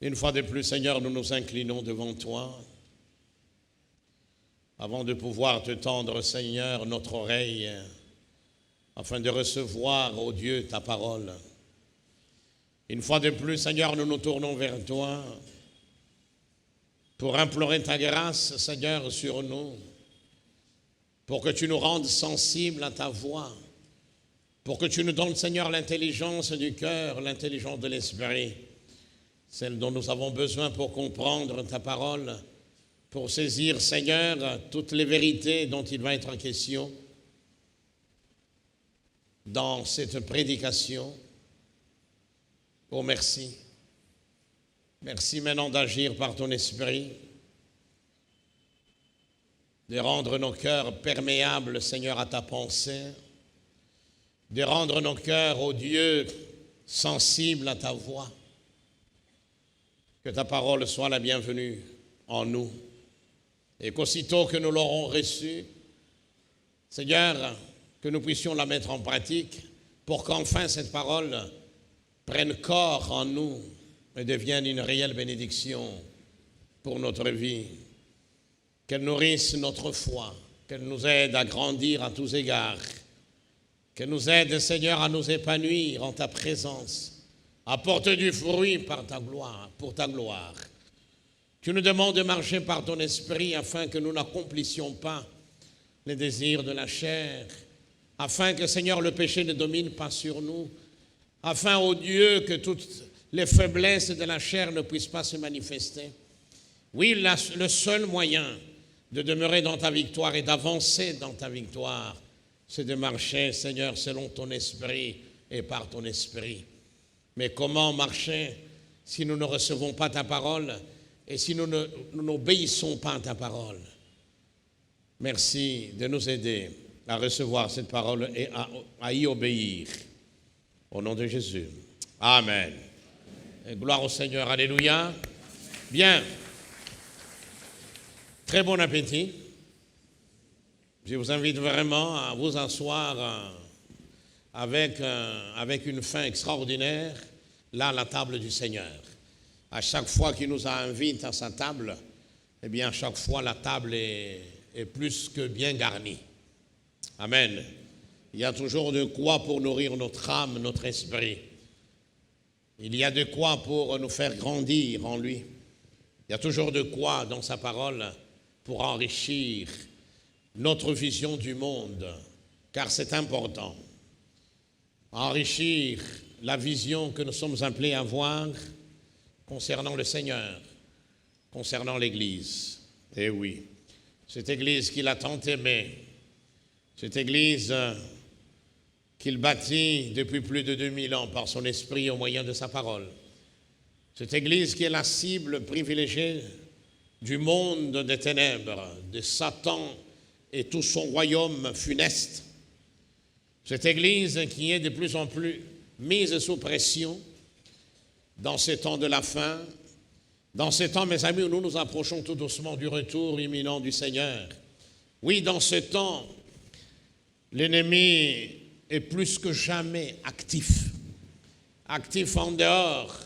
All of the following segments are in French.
Une fois de plus, Seigneur, nous nous inclinons devant toi avant de pouvoir te tendre, Seigneur, notre oreille afin de recevoir, ô Dieu, ta parole. Une fois de plus, Seigneur, nous nous tournons vers toi pour implorer ta grâce, Seigneur, sur nous, pour que tu nous rendes sensibles à ta voix, pour que tu nous donnes, Seigneur, l'intelligence du cœur, l'intelligence de l'esprit, celle dont nous avons besoin pour comprendre ta parole, pour saisir, Seigneur, toutes les vérités dont il va être question dans cette prédication. Oh, merci. Merci maintenant d'agir par ton esprit, de rendre nos cœurs perméables, Seigneur, à ta pensée, de rendre nos cœurs, ô Dieu, sensibles à ta voix. Que ta parole soit la bienvenue en nous. Et qu'aussitôt que nous l'aurons reçue, Seigneur, que nous puissions la mettre en pratique pour qu'enfin cette parole prenne corps en nous et devienne une réelle bénédiction pour notre vie. Qu'elle nourrisse notre foi, qu'elle nous aide à grandir à tous égards, qu'elle nous aide, Seigneur, à nous épanouir en ta présence, à porter du fruit par ta gloire, pour ta gloire. Tu nous demandes de marcher par ton esprit afin que nous n'accomplissions pas les désirs de la chair, afin que, Seigneur, le péché ne domine pas sur nous, afin, ô Dieu, que toutes les faiblesses de la chair ne puissent pas se manifester. Oui, le seul moyen de demeurer dans ta victoire et d'avancer dans ta victoire, c'est de marcher, Seigneur, selon ton esprit et par ton esprit. Mais comment marcher si nous ne recevons pas ta parole et si nous n'obéissons pas à ta parole? Merci de nous aider à recevoir cette parole et à y obéir. Au nom de Jésus. Amen. Et gloire au Seigneur. Alléluia. Bien. Très bon appétit. Je vous invite vraiment à vous asseoir avec une faim extraordinaire, là, à la table du Seigneur. À chaque fois qu'il nous invite à sa table, eh bien, à chaque fois, la table est plus que bien garnie. Amen. Il y a toujours de quoi pour nourrir notre âme, notre esprit. Il y a de quoi pour nous faire grandir en lui. Il y a toujours de quoi dans sa parole pour enrichir notre vision du monde, car c'est important. Enrichir la vision que nous sommes appelés à avoir concernant le Seigneur, concernant l'Église. Eh oui, cette Église qu'il a tant aimée, cette Église qu'il bâtit depuis plus de 2000 ans par son esprit au moyen de sa parole. Cette Église qui est la cible privilégiée du monde des ténèbres, de Satan et tout son royaume funeste. Cette Église qui est de plus en plus mise sous pression dans ces temps de la fin, dans ces temps, mes amis, où nous nous approchons tout doucement du retour imminent du Seigneur. Oui, dans ce temps, l'ennemi est plus que jamais actif en dehors,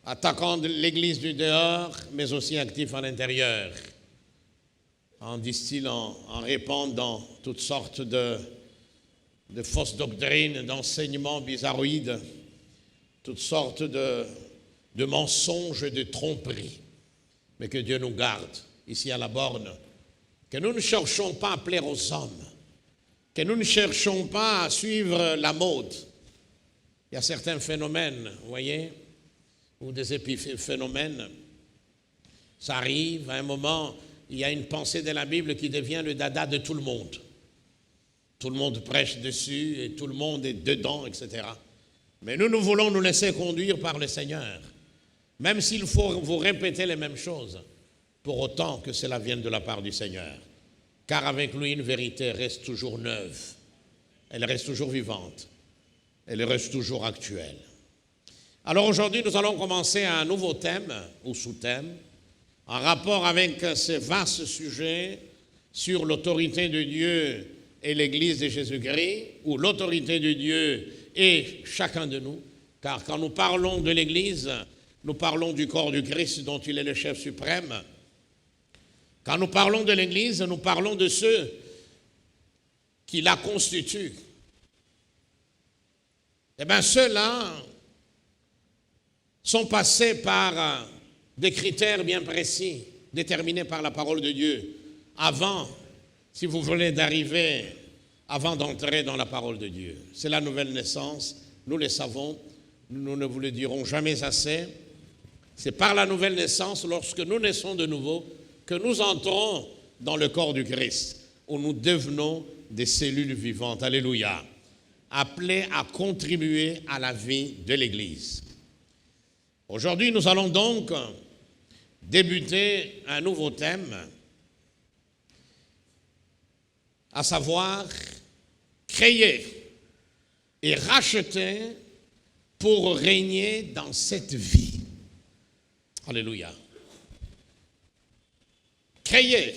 attaquant l'Église du dehors, mais aussi actif à l'intérieur, en distillant, en répandant toutes sortes de fausses doctrines, d'enseignements bizarroïdes, toutes sortes de mensonges et de tromperies. Mais que Dieu nous garde, ici à la borne, que nous ne cherchons pas à plaire aux hommes, que nous ne cherchons pas à suivre la mode. Il y a certains phénomènes, vous voyez, ou des épiphénomènes. Ça arrive, à un moment, il y a une pensée de la Bible qui devient le dada de tout le monde. Tout le monde prêche dessus et tout le monde est dedans, etc. Mais nous voulons nous laisser conduire par le Seigneur. Même s'il faut vous répéter les mêmes choses, pour autant que cela vienne de la part du Seigneur. Car avec lui, une vérité reste toujours neuve. Elle reste toujours vivante. Elle reste toujours actuelle. Alors aujourd'hui, nous allons commencer un nouveau thème, ou sous-thème, en rapport avec ce vaste sujet sur l'autorité de Dieu et l'Église de Jésus-Christ, ou l'autorité de Dieu et chacun de nous, Car quand nous parlons de l'Église, nous parlons du corps du Christ dont il est le chef suprême. Quand nous parlons de l'Église, nous parlons de ceux qui la constituent. Eh bien, ceux-là sont passés par des critères bien précis, déterminés par la parole de Dieu, avant, si vous voulez, avant d'entrer dans la parole de Dieu. C'est la nouvelle naissance, nous le savons, nous ne vous le dirons jamais assez. C'est par la nouvelle naissance, lorsque nous naissons de nouveau, que nous entrons dans le corps du Christ, où nous devenons des cellules vivantes. Alléluia. Appelés à contribuer à la vie de l'Église. Aujourd'hui, nous allons donc débuter un nouveau thème, à savoir créer et racheter pour régner dans cette vie. Alléluia. Créer,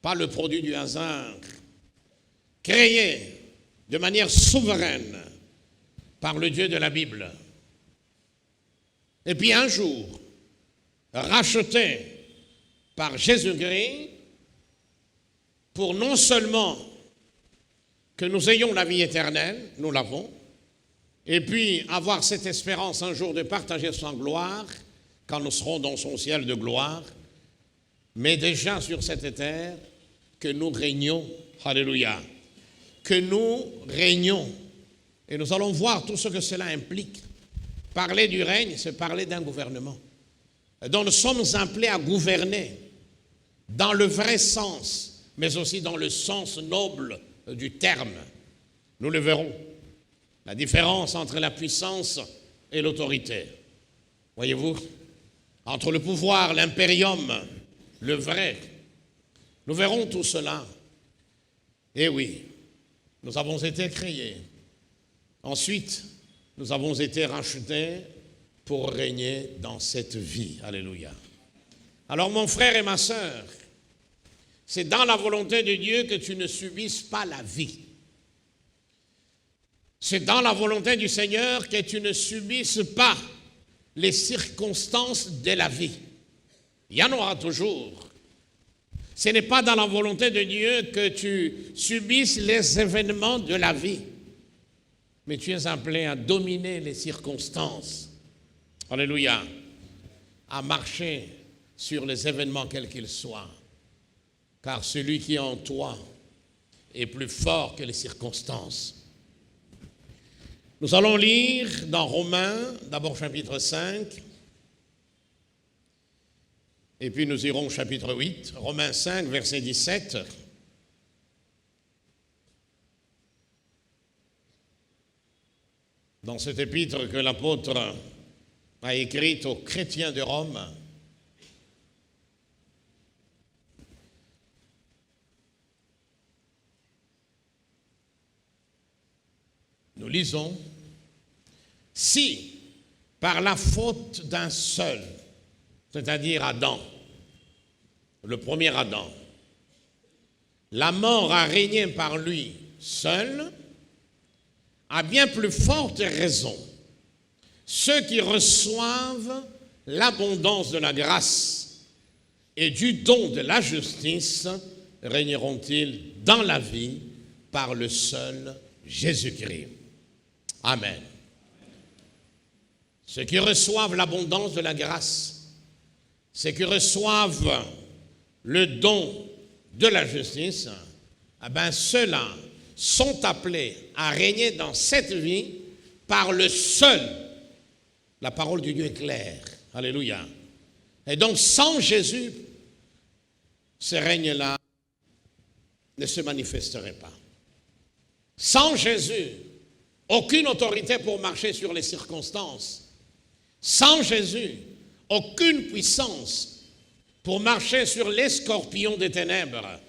pas le produit du hasard, créer de manière souveraine par le Dieu de la Bible. Et puis un jour, racheté par Jésus-Christ pour non seulement que nous ayons la vie éternelle, nous l'avons, et puis avoir cette espérance un jour de partager son gloire quand nous serons dans son ciel de gloire, mais déjà sur cette terre, que nous régnons, alléluia, que nous régnons. Et nous allons voir tout ce que cela implique. Parler du règne, c'est parler d'un gouvernement. Donc nous sommes appelés à gouverner dans le vrai sens, mais aussi dans le sens noble du terme. Nous le verrons. La différence entre la puissance et l'autorité. Voyez-vous, entre le pouvoir, l'impérium, le vrai. Nous verrons tout cela. Et oui, nous avons été créés. Ensuite, nous avons été rachetés pour régner dans cette vie. Alléluia. Alors mon frère et ma sœur, c'est dans la volonté de Dieu que tu ne subisses pas la vie. C'est dans la volonté du Seigneur que tu ne subisses pas les circonstances de la vie. Il y en aura toujours. Ce n'est pas dans la volonté de Dieu que tu subisses les événements de la vie, mais tu es appelé à dominer les circonstances. Alléluia. À marcher sur les événements quels qu'ils soient. Car celui qui est en toi est plus fort que les circonstances. Nous allons lire dans Romains, d'abord chapitre 5, et puis nous irons au chapitre 8, Romains 5, verset 17. Dans cet épître que l'apôtre a écrite aux chrétiens de Rome, nous lisons, « Si, par la faute d'un seul, c'est-à-dire Adam, le premier Adam, la mort a régné par lui seul, à bien plus forte raison, ceux qui reçoivent l'abondance de la grâce et du don de la justice régneront-ils dans la vie par le seul Jésus-Christ. » Amen. Ceux qui reçoivent l'abondance de la grâce, ceux qui reçoivent le don de la justice, eh bien ceux-là sont appelés à régner dans cette vie par le seul. La parole de Dieu est claire. Alléluia. Et donc sans Jésus, ce règne-là ne se manifesterait pas. Sans Jésus, aucune autorité pour marcher sur les circonstances. Sans Jésus, aucune puissance pour marcher sur les scorpions des ténèbres,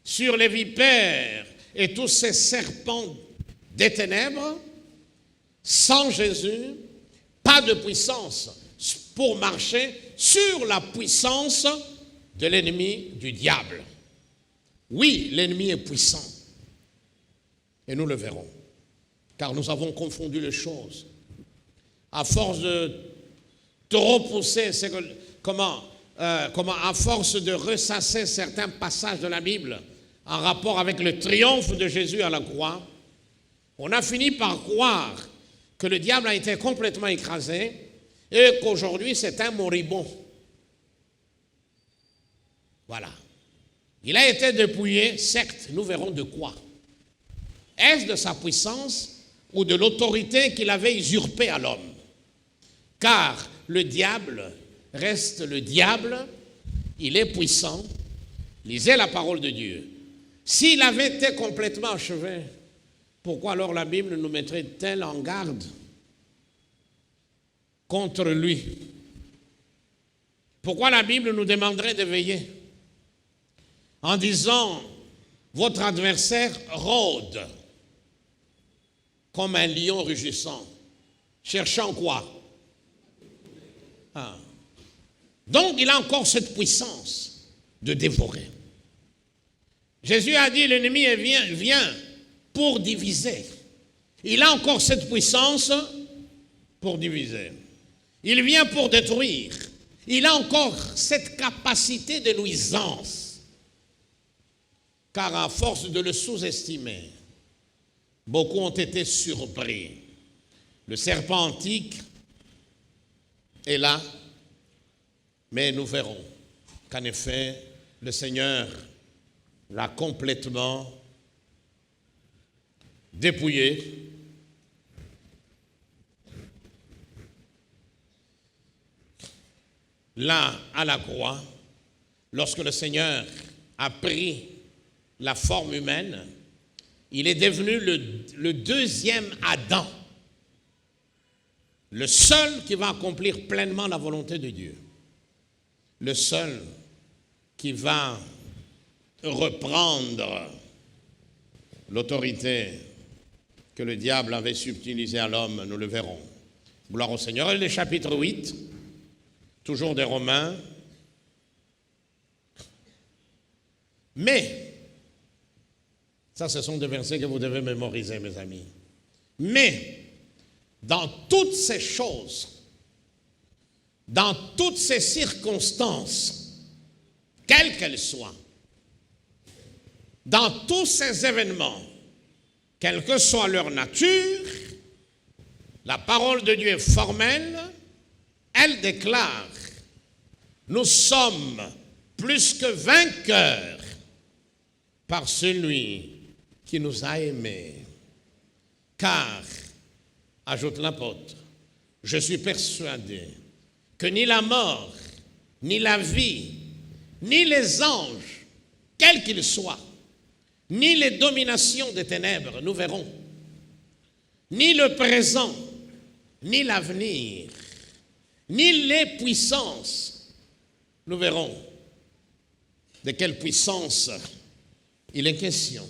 sur les vipères et tous ces serpents des ténèbres. Sans Jésus, pas de puissance pour marcher sur la puissance de l'ennemi du diable. Oui, l'ennemi est puissant. Et nous le verrons. Car nous avons confondu les choses. à force de trop pousser, à force de ressasser certains passages de la Bible en rapport avec le triomphe de Jésus à la croix, on a fini par croire que le diable a été complètement écrasé et qu'aujourd'hui c'est un moribond. Voilà. Il a été dépouillé, certes, nous verrons de quoi. Est-ce de sa puissance ou de l'autorité qu'il avait usurpée à l'homme? Car le diable reste le diable, il est puissant. Lisez la parole de Dieu. S'il avait été complètement achevé, pourquoi alors la Bible nous mettrait-elle en garde contre lui? Pourquoi la Bible nous demanderait de veiller en disant, votre adversaire rôde comme un lion rugissant, cherchant quoi? Donc il a encore cette puissance de dévorer. Jésus a dit, l'ennemi vient pour diviser. Il a encore cette puissance pour diviser. Il vient pour détruire. Il a encore cette capacité de nuisance. Car à force de le sous-estimer, beaucoup ont été surpris. Le serpent antique est là, mais nous verrons qu'en effet, le Seigneur l'a complètement dépouillé. Là, à la croix, lorsque le Seigneur a pris la forme humaine, il est devenu le deuxième Adam, le seul qui va accomplir pleinement la volonté de Dieu, le seul qui va reprendre l'autorité que le diable avait subtilisée à l'homme, nous le verrons. Gloire au Seigneur. Et le chapitre 8, toujours des Romains. Mais, ça ce sont des versets que vous devez mémoriser, mes amis. Mais, dans toutes ces choses, dans toutes ces circonstances, quelles qu'elles soient, dans tous ces événements, quelle que soit leur nature, la parole de Dieu est formelle, elle déclare, nous sommes plus que vainqueurs par celui qui nous a aimés. Car, ajoute l'apôtre, je suis persuadé que ni la mort, ni la vie, ni les anges, quels qu'ils soient, ni les dominations des ténèbres, nous verrons, ni le présent, ni l'avenir, ni les puissances, nous verrons de quelle puissance il est question,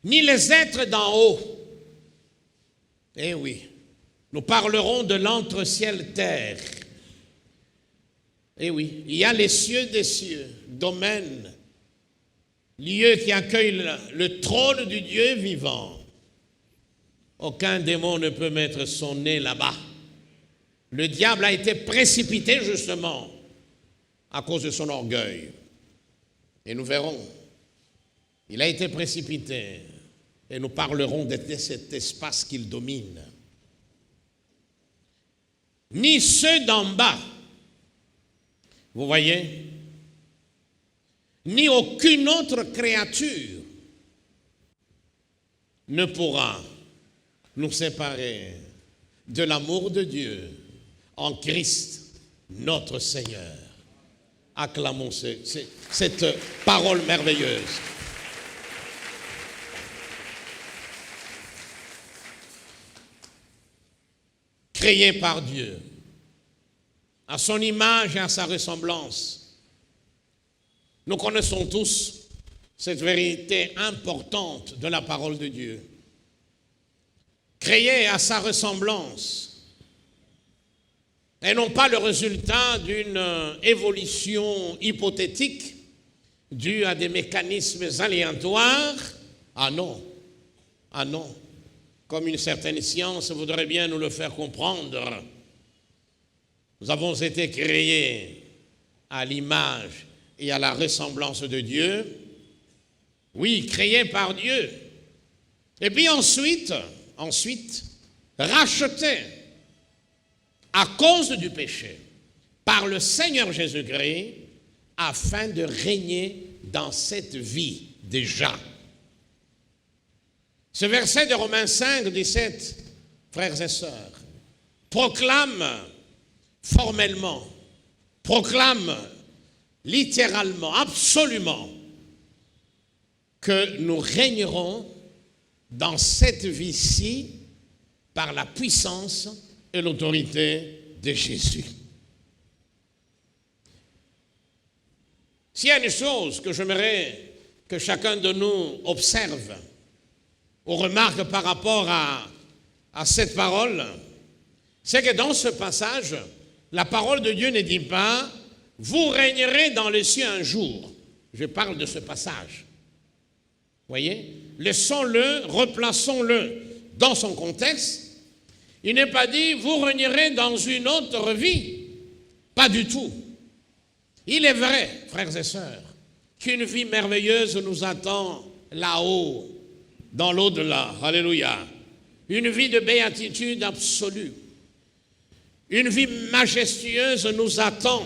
ni les êtres d'en haut. Eh oui, nous parlerons de l'entre-ciel-terre. Eh oui, il y a les cieux des cieux, domaine, lieu qui accueille le trône du Dieu vivant. Aucun démon ne peut mettre son nez là-bas. Le diable a été précipité justement à cause de son orgueil. Et nous verrons, il a été précipité et nous parlerons de cet espace qu'il domine. Ni ceux d'en bas, vous voyez, ni aucune autre créature ne pourra nous séparer de l'amour de Dieu en Christ, notre Seigneur. Acclamons cette parole merveilleuse. Créé par Dieu, à son image et à sa ressemblance. Nous connaissons tous cette vérité importante de la parole de Dieu. Créé à sa ressemblance, et non pas le résultat d'une évolution hypothétique due à des mécanismes aléatoires. Ah non, comme une certaine science voudrait bien nous le faire comprendre. Nous avons été créés à l'image et à la ressemblance de Dieu. Oui, créés par Dieu. Et puis ensuite, rachetés à cause du péché par le Seigneur Jésus-Christ afin de régner dans cette vie déjà. Ce verset de Romains 5, 17, frères et sœurs, proclame formellement, proclame littéralement, absolument, que nous régnerons dans cette vie-ci par la puissance et l'autorité de Jésus. S'il y a une chose que j'aimerais que chacun de nous observe ou remarque par rapport à cette parole, c'est que dans ce passage, la parole de Dieu ne dit pas « vous régnerez dans les cieux un jour ». Je parle de ce passage. Voyez, laissons-le, replaçons-le dans son contexte. Il n'est pas dit « vous régnerez dans une autre vie ». Pas du tout. Il est vrai, frères et sœurs, qu'une vie merveilleuse nous attend là-haut, dans l'au-delà. Alléluia. Une vie de béatitude absolue. Une vie majestueuse nous attend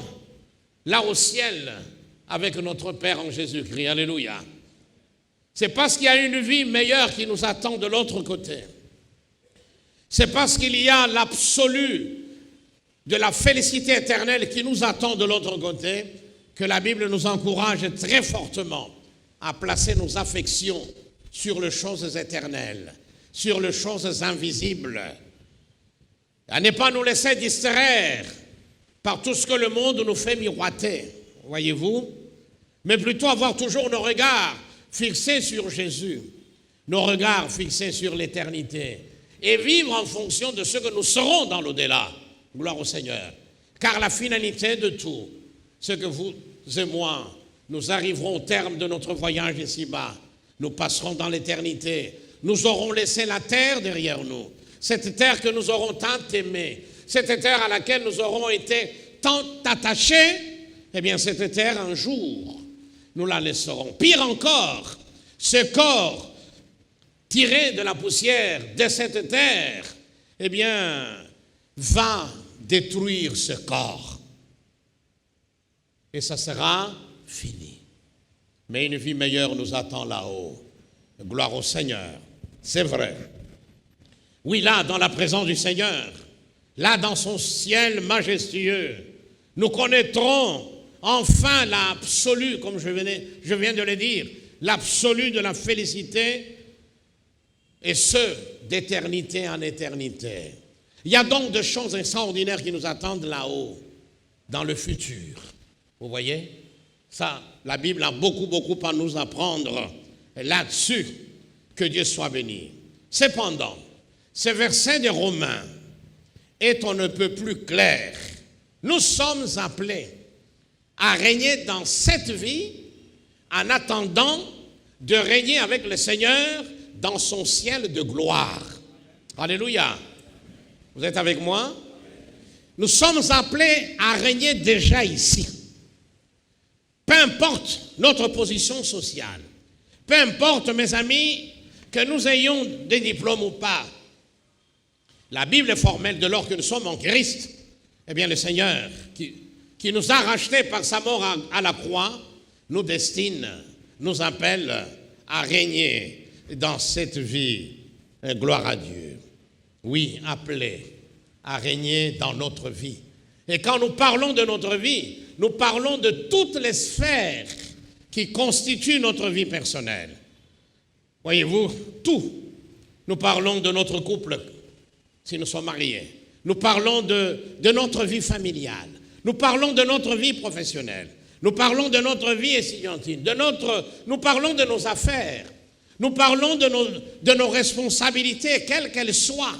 là au ciel avec notre Père en Jésus-Christ. Alléluia. C'est parce qu'il y a une vie meilleure qui nous attend de l'autre côté. C'est parce qu'il y a l'absolu de la félicité éternelle qui nous attend de l'autre côté que la Bible nous encourage très fortement à placer nos affections sur les choses éternelles, sur les choses invisibles, à ne pas nous laisser distraire par tout ce que le monde nous fait miroiter, voyez-vous, mais plutôt avoir toujours nos regards fixés sur Jésus, nos regards fixés sur l'éternité, et vivre en fonction de ce que nous serons dans l'au-delà. Gloire au Seigneur. Car la finalité de tout, c'est que vous et moi, nous arriverons au terme de notre voyage ici-bas. Nous passerons dans l'éternité. Nous aurons laissé la terre derrière nous. Cette terre que nous aurons tant aimée. Cette terre à laquelle nous aurons été tant attachés. Eh bien, cette terre, un jour, nous la laisserons. Pire encore, ce corps tiré de la poussière de cette terre, eh bien, va détruire ce corps. Et ça sera fini. Mais une vie meilleure nous attend là-haut. Gloire au Seigneur. C'est vrai. Oui, là, dans la présence du Seigneur, là, dans son ciel majestueux, nous connaîtrons enfin l'absolu, comme je viens de le dire, l'absolu de la félicité, et ce, d'éternité en éternité. Il y a donc des choses extraordinaires qui nous attendent là-haut, dans le futur. Vous voyez? Ça, la Bible a beaucoup à nous apprendre là-dessus. Que Dieu soit béni. Cependant, ce verset de Romains est on ne peut plus clair. Nous sommes appelés à régner dans cette vie en attendant de régner avec le Seigneur dans son ciel de gloire. Alléluia. Vous êtes avec moi? Nous sommes appelés à régner déjà ici. Peu importe notre position sociale, peu importe, mes amis, que nous ayons des diplômes ou pas, la Bible est formelle de lors que nous sommes en Christ. Eh bien, le Seigneur, qui nous a rachetés par sa mort à la croix, nous destine, nous appelle à régner dans cette vie. Gloire à Dieu. Oui, appelés à régner dans notre vie. Et quand nous parlons de notre vie, nous parlons de toutes les sphères qui constituent notre vie personnelle. Voyez-vous, tout. Nous parlons de notre couple, si nous sommes mariés. Nous parlons de notre vie familiale. Nous parlons de notre vie professionnelle. Nous parlons de notre vie estudiantine. Nous parlons de nos affaires. Nous parlons de nos responsabilités, quelles qu'elles soient.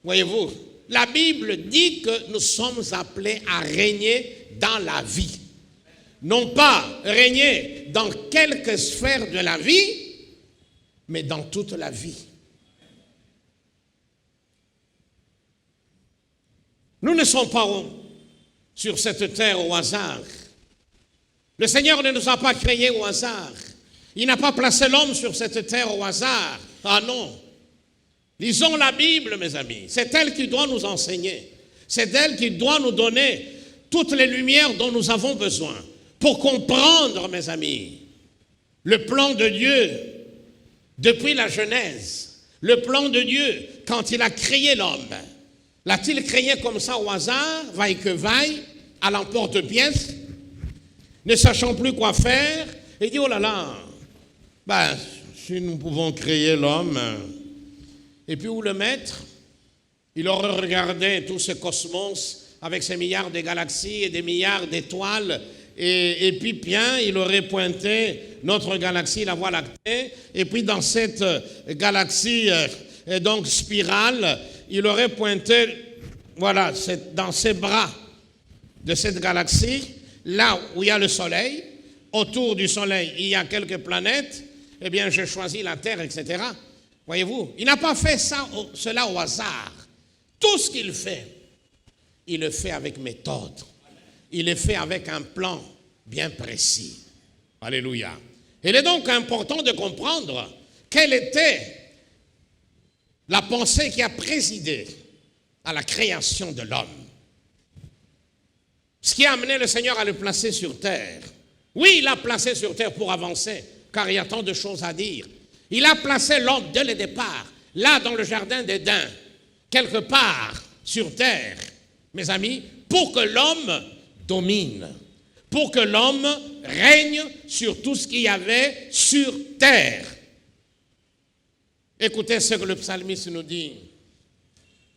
Voyez-vous, la Bible dit que nous sommes appelés à régner dans la vie. Non pas régner dans quelques sphères de la vie, mais dans toute la vie. Nous ne sommes pas sur cette terre au hasard. Le Seigneur ne nous a pas créés au hasard. Il n'a pas placé l'homme sur cette terre au hasard. Ah non. Lisons la Bible, mes amis. C'est elle qui doit nous enseigner. C'est elle qui doit nous donner toutes les lumières dont nous avons besoin pour comprendre, mes amis, le plan de Dieu depuis la Genèse. Le plan de Dieu quand il a créé l'homme. L'a-t-il créé comme ça au hasard, vaille que vaille, à l'emporte-pièce, ne sachant plus quoi faire, et dit, oh là là, si nous pouvons créer l'homme, et puis où le mettre? Il aurait regardé tout ce cosmos avec ses milliards de galaxies et des milliards d'étoiles, et puis bien, il aurait pointé notre galaxie, la Voie lactée, et puis dans cette galaxie, donc spirale, il aurait pointé, voilà, dans ses bras de cette galaxie, là où il y a le Soleil, autour du Soleil, il y a quelques planètes, eh bien, j'ai choisi la Terre, etc. Voyez-vous, il n'a pas fait cela au hasard. Tout ce qu'il fait, il le fait avec méthode. Il le fait avec un plan bien précis. Alléluia. Il est donc important de comprendre quelle était la pensée qui a présidé à la création de l'homme. Ce qui a amené le Seigneur à le placer sur terre. Oui, il l'a placé sur terre pour avancer, car il y a tant de choses à dire. Il a placé l'homme dès le départ, là dans le jardin d'Éden, quelque part sur terre, mes amis, pour que l'homme domine, pour que l'homme règne sur tout ce qu'il y avait sur terre. Écoutez ce que le psalmiste nous dit.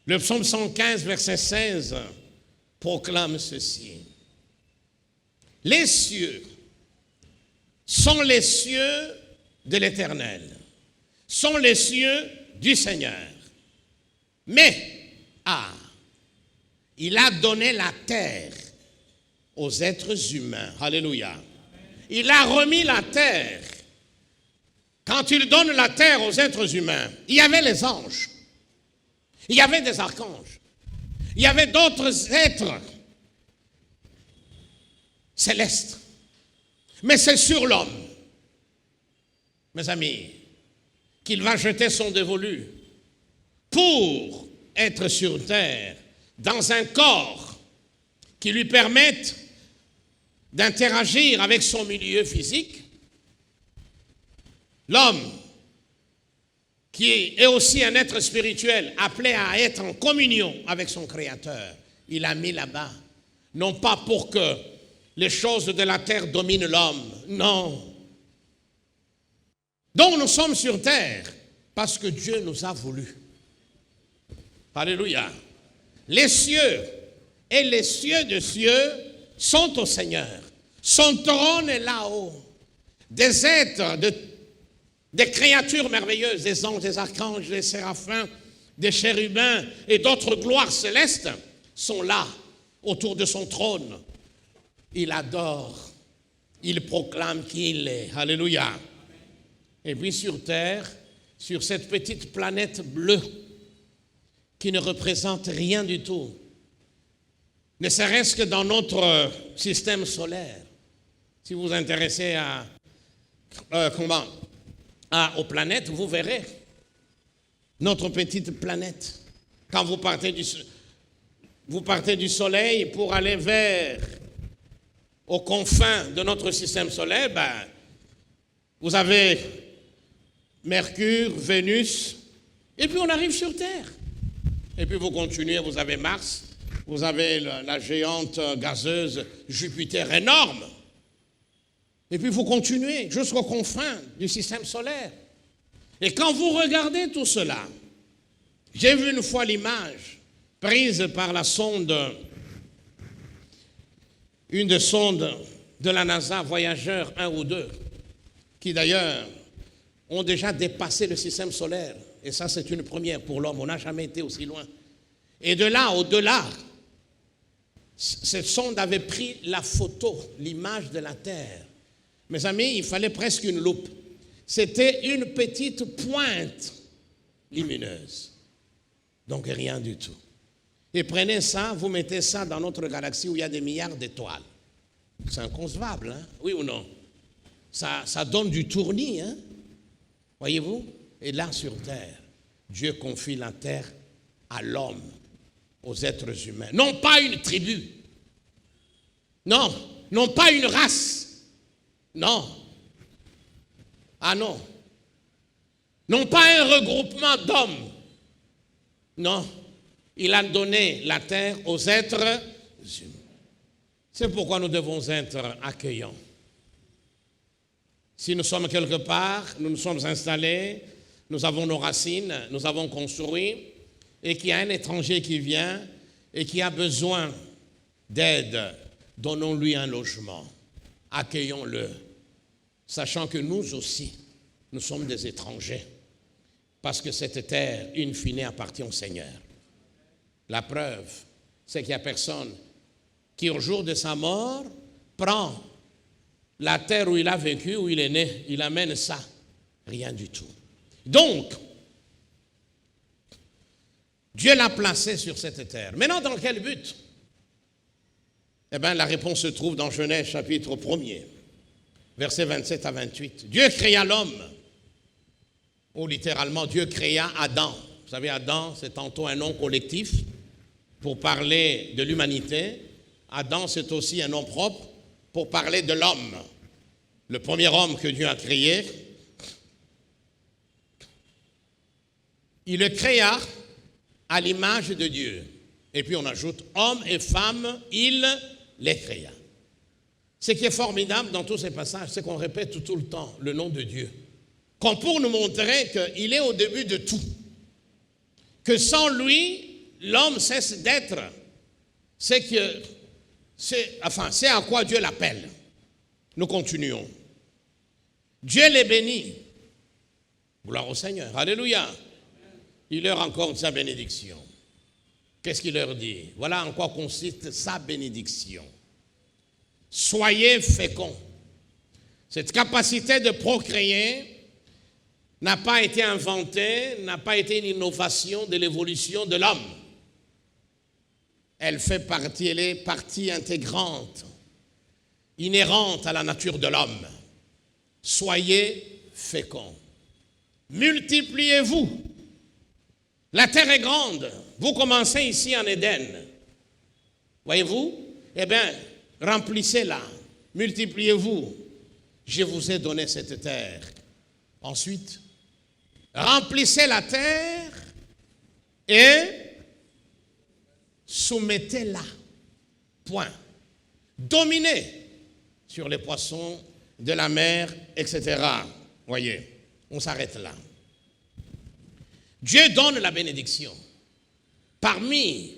Le psaume 115, verset 16, proclame ceci. Les cieux sont les cieux de l'Éternel, sont les cieux du Seigneur. Mais, il a donné la terre aux êtres humains. Alléluia. Il a remis la terre. Quand il donne la terre aux êtres humains, il y avait les anges, il y avait des archanges, il y avait d'autres êtres célestes. Mais c'est sur l'homme, mes amis, qu'il va jeter son dévolu pour être sur terre dans un corps qui lui permette d'interagir avec son milieu physique. L'homme, qui est aussi un être spirituel, appelé à être en communion avec son Créateur, il l'a mis là-bas, non pas pour que les choses de la terre dominent l'homme, non. Donc nous sommes sur terre parce que Dieu nous a voulu. Alléluia. Les cieux et les cieux de cieux sont au Seigneur. Son trône est là-haut. Des êtres, des créatures merveilleuses, des anges, des archanges, des séraphins, des chérubins et d'autres gloires célestes sont là, autour de son trône. Il adore, il proclame qui il est. Alléluia. Et puis sur terre, sur cette petite planète bleue qui ne représente rien du tout, ne serait-ce que dans notre système solaire. Si vous vous intéressez aux planètes, vous verrez notre petite planète. Quand vous partez du Soleil pour aller aux confins de notre système solaire, vous avez Mercure, Vénus, et puis on arrive sur Terre. Et puis vous continuez, vous avez Mars, vous avez la géante gazeuse Jupiter énorme. Et puis vous continuez jusqu'aux confins du système solaire. Et quand vous regardez tout cela, j'ai vu une fois l'image prise par la sonde, une des sondes de la NASA, Voyageur 1 ou 2, qui d'ailleurs ont déjà dépassé le système solaire. Et ça, c'est une première pour l'homme. On n'a jamais été aussi loin. Et de là, au-delà, cette sonde avait pris la photo, l'image de la Terre. Mes amis, il fallait presque une loupe. C'était une petite pointe lumineuse. Donc rien du tout. Et prenez ça, vous mettez ça dans notre galaxie où il y a des milliards d'étoiles. C'est inconcevable, hein? Oui ou non? Ça donne du tournis, hein? Voyez-vous? Et là, sur terre, Dieu confie la terre à l'homme, aux êtres humains. Non pas une tribu. Non, non pas une race. Non. Ah non. Non pas un regroupement d'hommes. Non. Il a donné la terre aux êtres humains. C'est pourquoi nous devons être accueillants. Si nous sommes quelque part, nous nous sommes installés, nous avons nos racines, nous avons construit, et qu'il y a un étranger qui vient et qui a besoin d'aide, donnons-lui un logement, accueillons-le, sachant que nous aussi, nous sommes des étrangers, parce que cette terre, in fine, appartient au Seigneur. La preuve, c'est qu'il n'y a personne qui, au jour de sa mort, prend la terre où il a vécu, où il est né, il amène ça. Rien du tout. Donc, Dieu l'a placé sur cette terre. Maintenant, dans quel but? Eh bien, la réponse se trouve dans Genèse chapitre 1er, versets 27 à 28. Dieu créa l'homme, ou littéralement, Dieu créa Adam. Vous savez, Adam, c'est tantôt un nom collectif pour parler de l'humanité. Adam, c'est aussi un nom propre pour parler de l'homme. Le premier homme que Dieu a créé, il le créa à l'image de Dieu. Et puis on ajoute homme et femme, il les créa. Ce qui est formidable dans tous ces passages, c'est qu'on répète tout le temps le nom de Dieu. Comme pour nous montrer qu'il est au début de tout. Que sans lui, l'homme cesse d'être. C'est à quoi Dieu l'appelle. Nous continuons. Dieu les bénit. Gloire au Seigneur. Alléluia. Il leur accorde sa bénédiction. Qu'est-ce qu'il leur dit? Voilà en quoi consiste sa bénédiction. Soyez féconds. Cette capacité de procréer n'a pas été inventée, n'a pas été une innovation de l'évolution de l'homme. Elle fait partie, elle est partie intégrante, inhérente à la nature de l'homme. Soyez féconds. Multipliez-vous. La terre est grande. Vous commencez ici en Éden. Voyez-vous? Eh bien, remplissez-la. Multipliez-vous. Je vous ai donné cette terre. Ensuite, remplissez la terre et soumettez-la. Point. Dominez sur les poissons de la mer, etc. Voyez, on s'arrête là. Dieu donne la bénédiction. Parmi,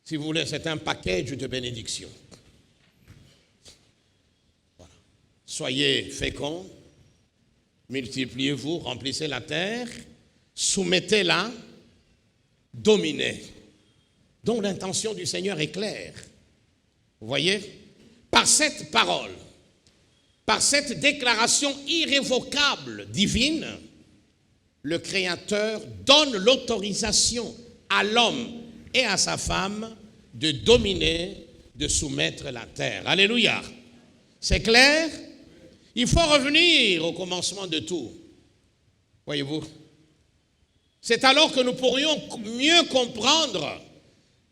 si vous voulez, c'est un package de bénédictions. Voilà. Soyez féconds, multipliez-vous, remplissez la terre, soumettez-la, dominez. Donc l'intention du Seigneur est claire. Vous voyez? Par cette parole, par cette déclaration irrévocable divine, le Créateur donne l'autorisation à l'homme et à sa femme de dominer, de soumettre la terre. Alléluia. C'est clair? Il faut revenir au commencement de tout. Voyez-vous? C'est alors que nous pourrions mieux comprendre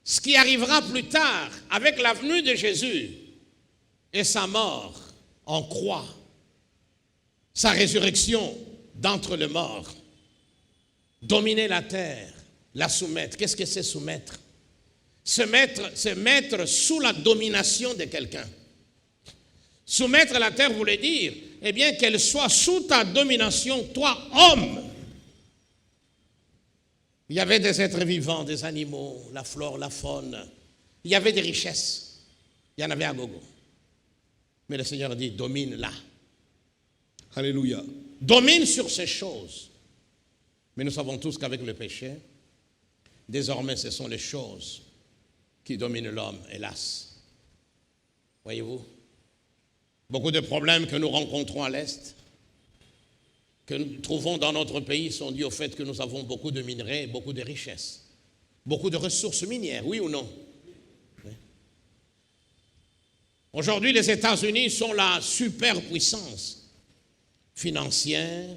ce qui arrivera plus tard avec la venue de Jésus et sa mort en croix, sa résurrection d'entre les morts. Dominer la terre, la soumettre. Qu'est-ce que c'est soumettre? Se mettre sous la domination de quelqu'un. Soumettre la terre voulait dire, eh bien, qu'elle soit sous ta domination, toi, homme. Il y avait des êtres vivants, des animaux, la flore, la faune. Il y avait des richesses. Il y en avait à gogo. Mais le Seigneur dit, domine-la. Alléluia. Domine sur ces choses. Mais nous savons tous qu'avec le péché, désormais ce sont les choses qui dominent l'homme, hélas. Voyez-vous? Beaucoup de problèmes que nous rencontrons à l'Est, que nous trouvons dans notre pays, sont dus au fait que nous avons beaucoup de minerais et beaucoup de richesses. beaucoup de ressources minières, oui ou non? Oui. Aujourd'hui, les États-Unis sont la superpuissance financière,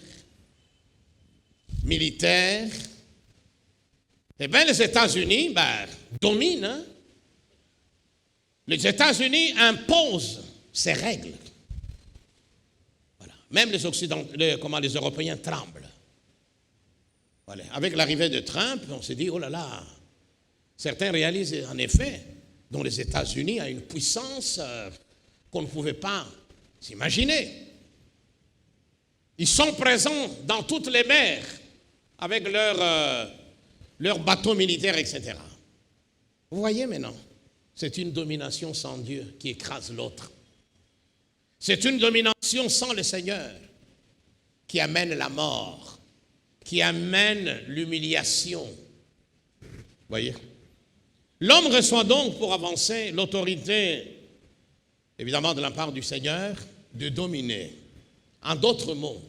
militaire. Eh bien, les États-Unis dominent. Hein? Les États-Unis imposent ces règles. Voilà. Même les Européens tremblent. Voilà. Avec l'arrivée de Trump, on s'est dit, oh là là, certains réalisent en effet, dont les États-Unis a une puissance qu'on ne pouvait pas s'imaginer. Ils sont présents dans toutes les mers avec leurs bateaux militaires, etc. Vous voyez maintenant, c'est une domination sans Dieu qui écrase l'autre. C'est une domination sans le Seigneur qui amène la mort, qui amène l'humiliation. Vous voyez? L'homme reçoit donc pour avancer l'autorité, évidemment de la part du Seigneur, de dominer. En d'autres mots,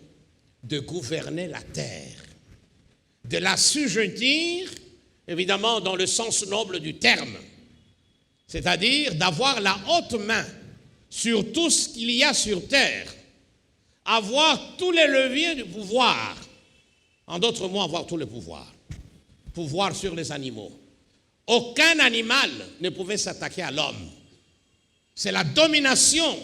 de gouverner la terre, de l'assujettir, évidemment dans le sens noble du terme, c'est-à-dire d'avoir la haute main sur tout ce qu'il y a sur terre, avoir tous les leviers du pouvoir, en d'autres mots, avoir tout le pouvoir, pouvoir sur les animaux. Aucun animal ne pouvait s'attaquer à l'homme. C'est la domination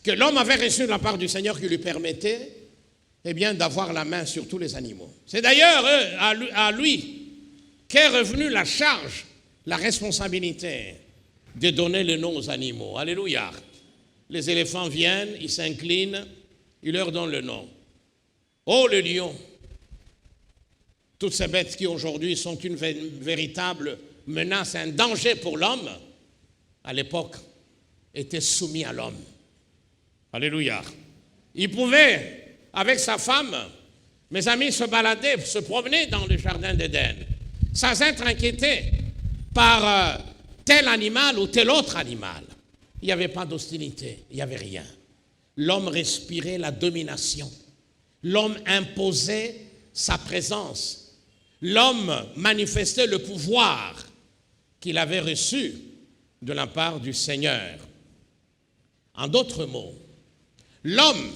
que l'homme avait reçue de la part du Seigneur qui lui permettait, eh bien, d'avoir la main sur tous les animaux. C'est d'ailleurs à lui qu'est revenue la charge, la responsabilité de donner le nom aux animaux. Alléluia. Les éléphants viennent, ils s'inclinent, il leur donne le nom. Oh, le lion! Toutes ces bêtes qui aujourd'hui sont une véritable menace, un danger pour l'homme, à l'époque, étaient soumis à l'homme. Alléluia. Il pouvait, avec sa femme, mes amis, se balader, se promener dans le jardin d'Éden, sans être inquiété par tel animal ou tel autre animal. Il n'y avait pas d'hostilité, il n'y avait rien. L'homme respirait la domination. L'homme imposait sa présence. L'homme manifestait le pouvoir qu'il avait reçu de la part du Seigneur. En d'autres mots, l'homme,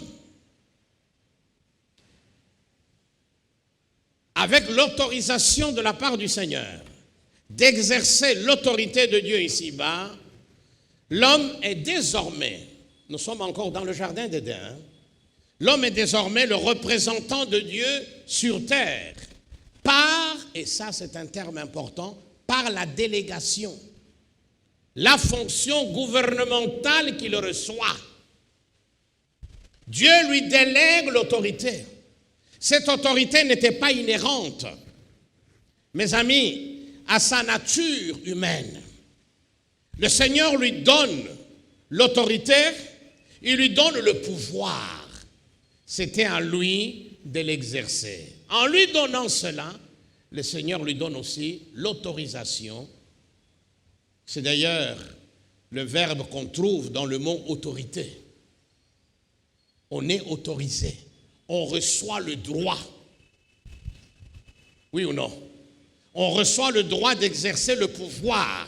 avec l'autorisation de la part du Seigneur d'exercer l'autorité de Dieu ici-bas, l'homme est désormais, nous sommes encore dans le jardin d'Éden, l'homme est désormais le représentant de Dieu sur terre, par, et ça c'est un terme important, par la délégation, la fonction gouvernementale qu'il reçoit. Dieu lui délègue l'autorité. Cette autorité n'était pas inhérente, mes amis, à sa nature humaine. Le Seigneur lui donne l'autorité, il lui donne le pouvoir. C'était à lui de l'exercer. En lui donnant cela, le Seigneur lui donne aussi l'autorisation. C'est d'ailleurs le verbe qu'on trouve dans le mot autorité. On est autorisé. On reçoit le droit. Oui ou non? On reçoit le droit d'exercer le pouvoir.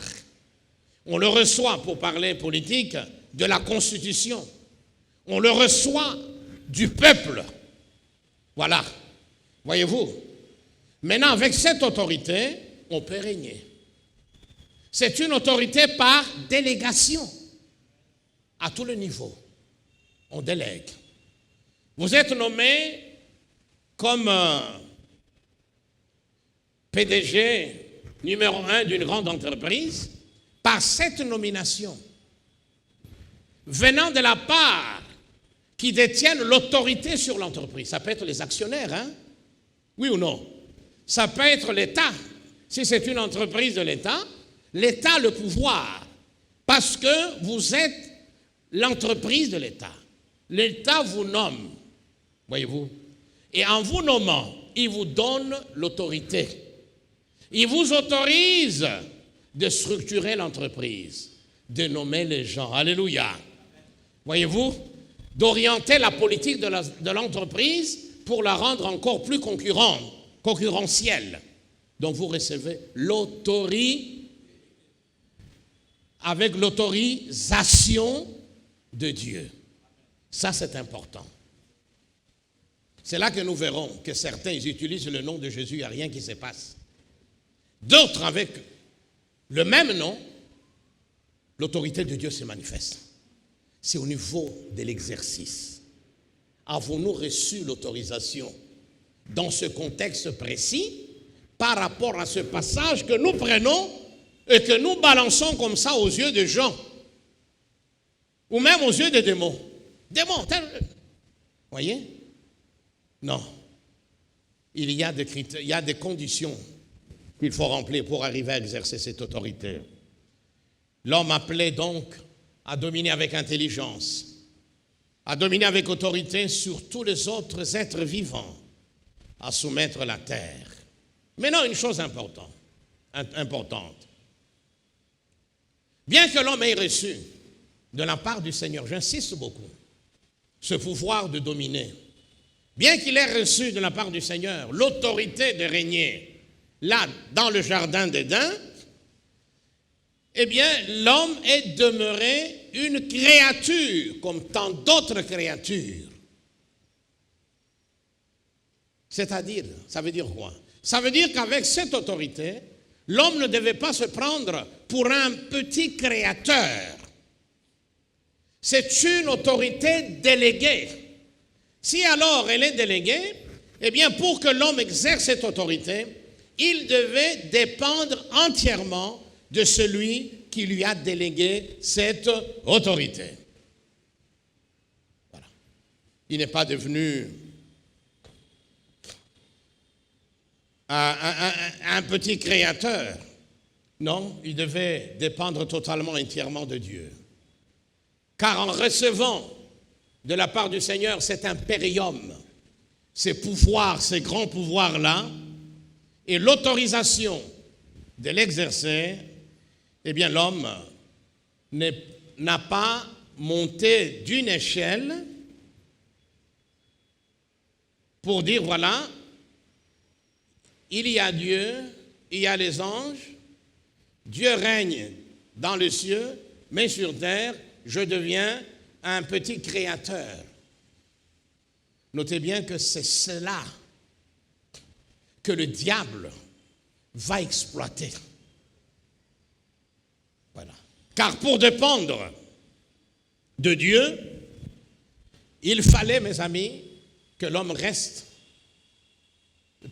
On le reçoit, pour parler politique, de la Constitution. On le reçoit du peuple. Voilà. Voyez-vous? Maintenant, avec cette autorité, on peut régner. C'est une autorité par délégation. À tous les niveaux. On délègue. Vous êtes nommé comme PDG numéro 1 d'une grande entreprise par cette nomination venant de la part qui détiennent l'autorité sur l'entreprise. Ça peut être les actionnaires, hein? Oui ou non? Ça peut être l'État. Si c'est une entreprise de l'État, l'État a le pouvoir parce que vous êtes l'entreprise de l'État. L'État vous nomme, voyez-vous, et en vous nommant, il vous donne l'autorité. Il vous autorise de structurer l'entreprise, de nommer les gens. Alléluia. Voyez-vous, d'orienter la politique de l'entreprise pour la rendre encore plus concurrente concurrentielle. Donc vous recevez avec l'autorisation de Dieu. Ça, c'est important. C'est là que nous verrons que certains ils utilisent le nom de Jésus, il n'y a rien qui se passe. D'autres, avec le même nom, l'autorité de Dieu se manifeste. C'est au niveau de l'exercice. Avons-nous reçu l'autorisation dans ce contexte précis par rapport à ce passage que nous prenons et que nous balançons comme ça aux yeux des gens ou même aux yeux des démons? Démons, voyez? Non. Il y a des critères, il y a des conditions qu'il faut remplir pour arriver à exercer cette autorité. L'homme appelé donc à dominer avec intelligence, à dominer avec autorité sur tous les autres êtres vivants, à soumettre la terre. Maintenant, une chose importante. Bien que l'homme ait reçu de la part du Seigneur, j'insiste beaucoup, ce pouvoir de dominer, bien qu'il ait reçu de la part du Seigneur l'autorité de régner là, dans le jardin d'Éden, eh bien, l'homme est demeuré une créature comme tant d'autres créatures. C'est-à-dire, ça veut dire quoi? Ça veut dire qu'avec cette autorité, l'homme ne devait pas se prendre pour un petit créateur. C'est une autorité déléguée. Si alors elle est déléguée, eh bien pour que l'homme exerce cette autorité, il devait dépendre entièrement de celui qui lui a délégué cette autorité. Voilà. Il n'est pas devenu un petit créateur. Non, il devait dépendre totalement, entièrement de Dieu. Car en recevant de la part du Seigneur cet impérium, ces pouvoirs, ces grands pouvoirs-là, et l'autorisation de l'exercer, eh bien l'homme n'a pas monté d'une échelle pour dire voilà, il y a Dieu, il y a les anges, Dieu règne dans les cieux, mais sur terre, je deviens un petit créateur. Notez bien que c'est cela que le diable va exploiter. Voilà. Car pour dépendre de Dieu, il fallait, mes amis, que l'homme reste.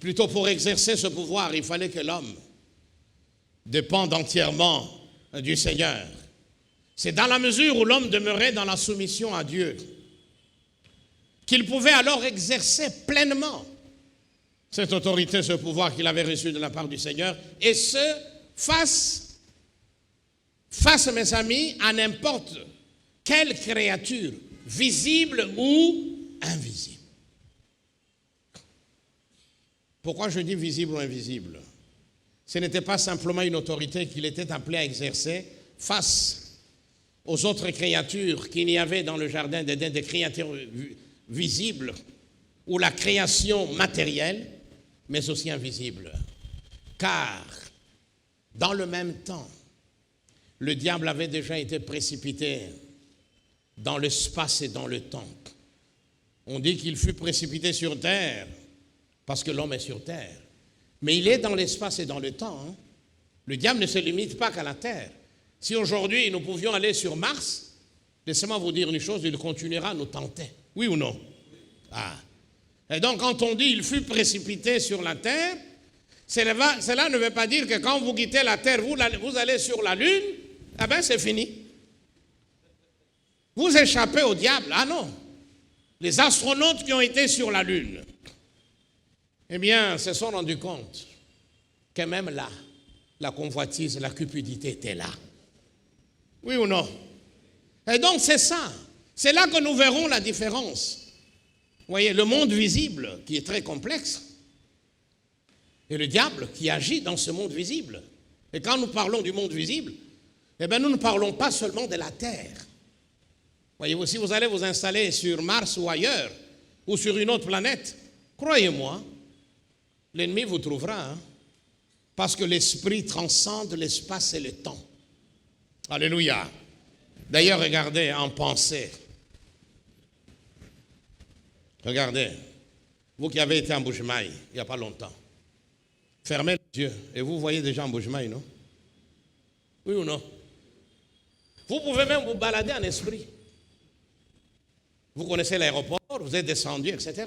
Plutôt pour exercer ce pouvoir, il fallait que l'homme dépende entièrement du Seigneur. C'est dans la mesure où l'homme demeurait dans la soumission à Dieu qu'il pouvait alors exercer pleinement cette autorité, ce pouvoir qu'il avait reçu de la part du Seigneur, et ce, face, mes amis, à n'importe quelle créature, visible ou invisible. Pourquoi je dis visible ou invisible? Ce n'était pas simplement une autorité qu'il était appelé à exercer face aux autres créatures qu'il y avait dans le jardin d'Éden, des créatures visibles, ou la création matérielle, mais aussi invisible. Car, dans le même temps, le diable avait déjà été précipité dans l'espace et dans le temps. On dit qu'il fut précipité sur terre, parce que l'homme est sur terre. Mais il est dans l'espace et dans le temps. Hein. Le diable ne se limite pas qu'à la terre. Si aujourd'hui nous pouvions aller sur Mars, laissez-moi vous dire une chose, il continuera à nous tenter. Oui ou non? Ah. Et donc quand on dit il fut précipité sur la terre, cela ne veut pas dire que quand vous quittez la terre, vous allez sur la lune, ah ben c'est fini. Vous échappez au diable. Ah non. Les astronautes qui ont été sur la lune, eh bien, se sont rendus compte que même là, la convoitise, la cupidité était là. Oui ou non? Et donc c'est ça. C'est là que nous verrons la différence. Vous voyez, le monde visible, qui est très complexe, et le diable qui agit dans ce monde visible. Et quand nous parlons du monde visible, eh bien, nous ne parlons pas seulement de la terre. Voyez-vous, si vous allez vous installer sur Mars ou ailleurs, ou sur une autre planète, croyez-moi, l'ennemi vous trouvera, hein, parce que l'esprit transcende l'espace et le temps. Alléluia. D'ailleurs, regardez en pensée. Regardez, vous qui avez été en Bujimaï il n'y a pas longtemps, fermez les yeux et vous voyez des gens en Bujimaï, non? Oui ou non? Vous pouvez même vous balader en esprit. Vous connaissez l'aéroport, vous êtes descendu, etc.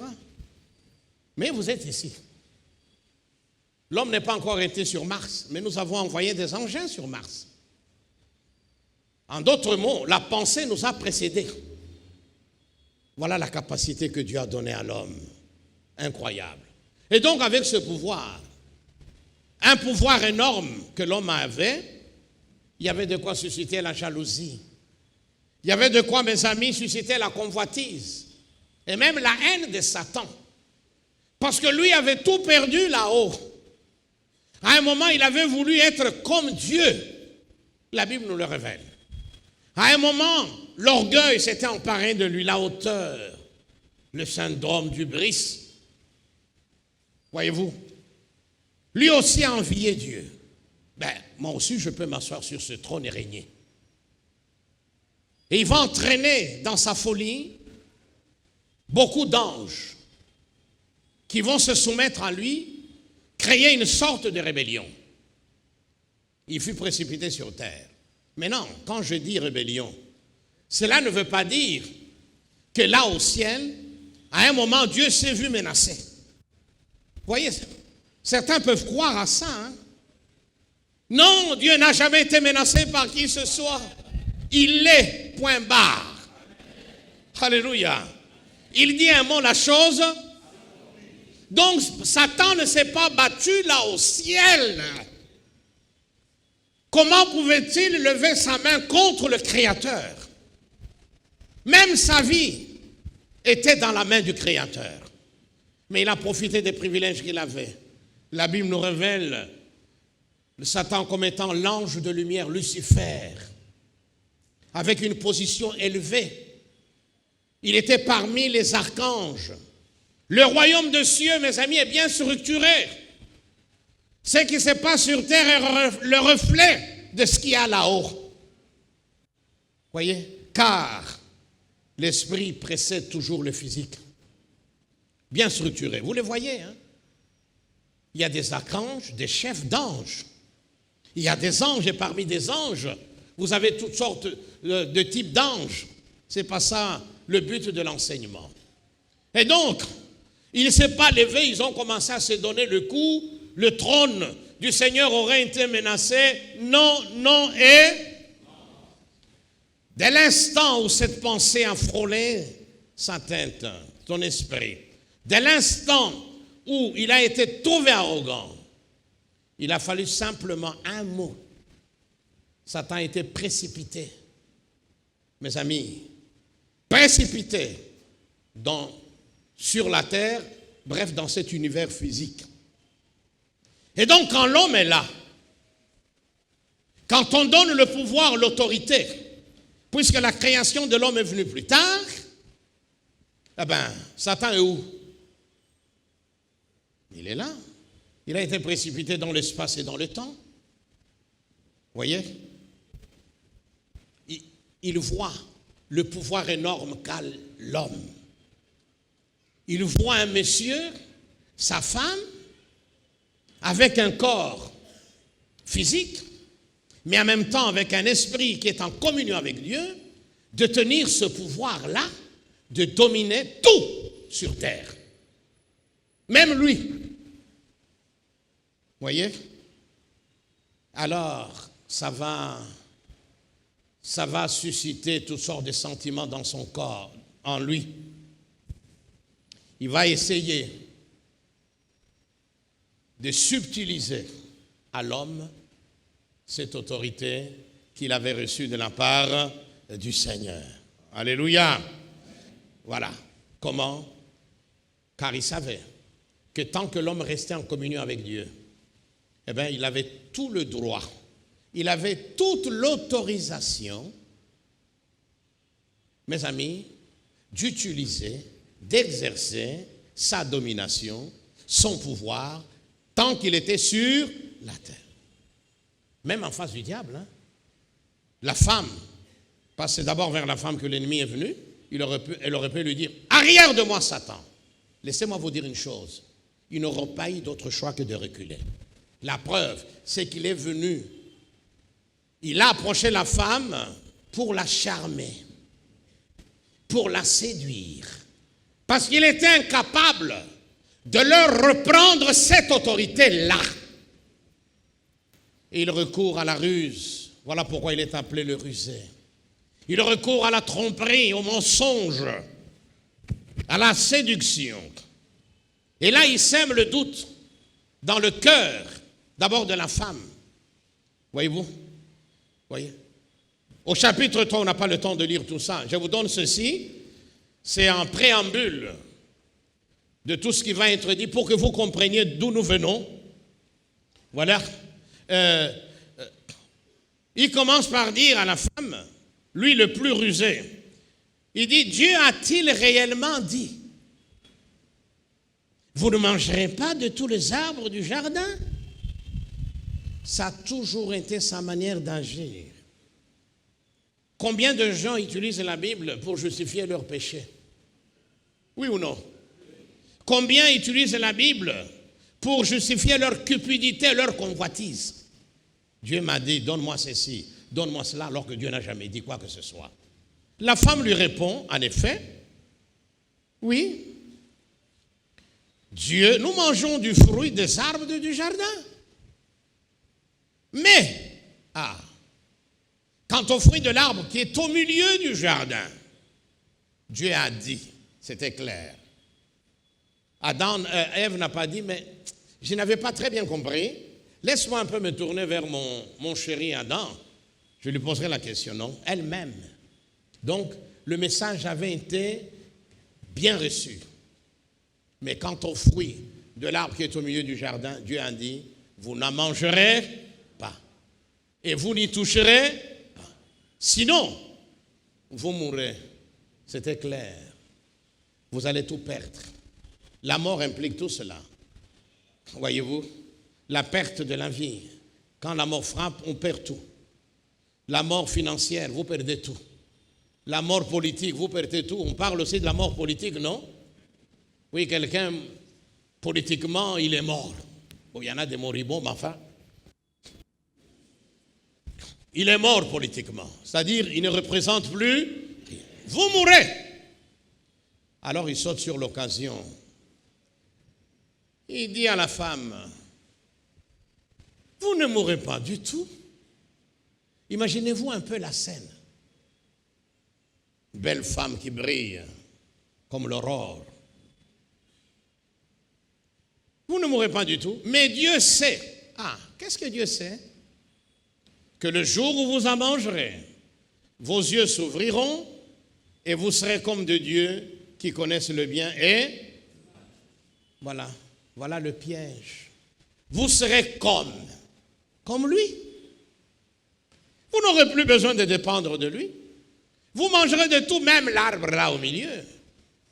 Mais vous êtes ici. L'homme n'est pas encore été sur Mars, mais nous avons envoyé des engins sur Mars. En d'autres mots, la pensée nous a précédés. Voilà la capacité que Dieu a donnée à l'homme. Incroyable. Et donc avec ce pouvoir, un pouvoir énorme que l'homme avait, il y avait de quoi susciter la jalousie. Il y avait de quoi, mes amis, susciter la convoitise. Et même la haine de Satan. Parce que lui avait tout perdu là-haut. À un moment, il avait voulu être comme Dieu. La Bible nous le révèle. À un moment, l'orgueil s'était emparé de lui, la hauteur, le syndrome du bris. Voyez-vous, lui aussi a envié Dieu. Ben, moi aussi, je peux m'asseoir sur ce trône et régner. Et il va entraîner dans sa folie beaucoup d'anges qui vont se soumettre à lui, créer une sorte de rébellion. Il fut précipité sur terre. Maintenant, quand je dis rébellion, cela ne veut pas dire que là au ciel, à un moment, Dieu s'est vu menacé. Vous voyez, certains peuvent croire à ça. Hein? Non, Dieu n'a jamais été menacé par qui que ce soit. Il l'est, point barre. Alléluia. Il dit un mot, la chose. Donc, Satan ne s'est pas battu là au ciel. Comment pouvait-il lever sa main contre le Créateur? Même sa vie était dans la main du Créateur. Mais il a profité des privilèges qu'il avait. La Bible nous révèle Satan comme étant l'ange de lumière, Lucifer, avec une position élevée. Il était parmi les archanges. Le royaume de cieux, mes amis, est bien structuré. Ce qui se passe sur terre est le reflet de ce qu'il y a là-haut. Voyez? Car l'esprit précède toujours le physique. Bien structuré. Vous le voyez, hein? Il y a des archanges, des chefs d'anges. Il y a des anges et parmi des anges, vous avez toutes sortes de types d'anges. Ce n'est pas ça le but de l'enseignement. Et donc, il ne s'est pas levé, ils ont commencé à se donner le coup. Le trône du Seigneur aurait été menacé. Non, non et... Dès l'instant où cette pensée a frôlé sa tête, ton esprit, dès l'instant où il a été trouvé arrogant, il a fallu simplement un mot. Satan a été précipité. Mes amis, précipité sur la terre, bref, dans cet univers physique. Et donc, quand l'homme est là, quand on donne le pouvoir, l'autorité, puisque la création de l'homme est venue plus tard, eh bien, Satan est où? Il est là. Il a été précipité dans l'espace et dans le temps. Vous voyez? Il voit le pouvoir énorme qu'a l'homme. Il voit un monsieur, sa femme, avec un corps physique, mais en même temps avec un esprit qui est en communion avec Dieu, de tenir ce pouvoir-là, de dominer tout sur terre. Même lui. Voyez? Alors, ça va susciter toutes sortes de sentiments dans son corps, en lui. Il va essayer de subtiliser à l'homme cette autorité qu'il avait reçue de la part du Seigneur. Alléluia. Voilà. Comment? Car il savait que tant que l'homme restait en communion avec Dieu, eh bien, il avait tout le droit, il avait toute l'autorisation, mes amis, d'utiliser, d'exercer sa domination, son pouvoir, tant qu'il était sur la terre. Même en face du diable, hein. La femme, parce que c'est d'abord vers la femme que l'ennemi est venu, elle aurait pu lui dire, arrière de moi Satan. Laissez-moi vous dire une chose, ils n'auront pas eu d'autre choix que de reculer. La preuve, c'est qu'il est venu, il a approché la femme pour la charmer, pour la séduire, parce qu'il était incapable de leur reprendre cette autorité-là. Et il recourt à la ruse. Voilà pourquoi il est appelé le rusé. Il recourt à la tromperie, au mensonge, à la séduction. Et là, il sème le doute dans le cœur, d'abord de la femme. Voyez-vous? Voyez? Au chapitre 3, on n'a pas le temps de lire tout ça. Je vous donne ceci. C'est un préambule de tout ce qui va être dit pour que vous compreniez d'où nous venons. Voilà. Il commence par dire à la femme, lui le plus rusé, il dit, Dieu a-t-il réellement dit, vous ne mangerez pas de tous les arbres du jardin? Ça a toujours été sa manière d'agir. Combien de gens utilisent la Bible pour justifier leurs péchés? Oui ou non? Combien utilisent la Bible pour justifier leur cupidité, leur convoitise? Dieu m'a dit, donne-moi ceci, donne-moi cela, alors que Dieu n'a jamais dit quoi que ce soit. La femme lui répond, en effet, oui, Dieu, nous mangeons du fruit des arbres du jardin. Mais, quant au fruit de l'arbre qui est au milieu du jardin, Dieu a dit, c'était clair. Ève n'a pas dit, mais je n'avais pas très bien compris. Laisse-moi un peu me tourner vers mon chéri Adam. Je lui poserai la question, non? Elle-même. Donc, le message avait été bien reçu. Mais quant au fruit de l'arbre qui est au milieu du jardin, Dieu a dit, vous n'en mangerez pas. Et vous n'y toucherez pas. Sinon, vous mourrez. C'était clair. Vous allez tout perdre. La mort implique tout cela. Voyez-vous, la perte de la vie. Quand la mort frappe, on perd tout. La mort financière, vous perdez tout. La mort politique, vous perdez tout. On parle aussi de la mort politique, non? Oui, quelqu'un, politiquement, il est mort. Bon, il y en a des moribonds, mais enfin, il est mort politiquement. C'est-à-dire, il ne représente plus rien. Vous mourrez. Alors, il saute sur l'occasion. Il dit à la femme, vous ne mourrez pas du tout. Imaginez-vous un peu la scène. Une belle femme qui brille comme l'aurore. Vous ne mourrez pas du tout, mais Dieu sait. Qu'est-ce que Dieu sait? Que le jour où vous en mangerez, vos yeux s'ouvriront et vous serez comme de Dieu qui connaissent le bien et voilà le piège. Vous serez comme lui. Vous n'aurez plus besoin de dépendre de lui. Vous mangerez de tout, même l'arbre là au milieu.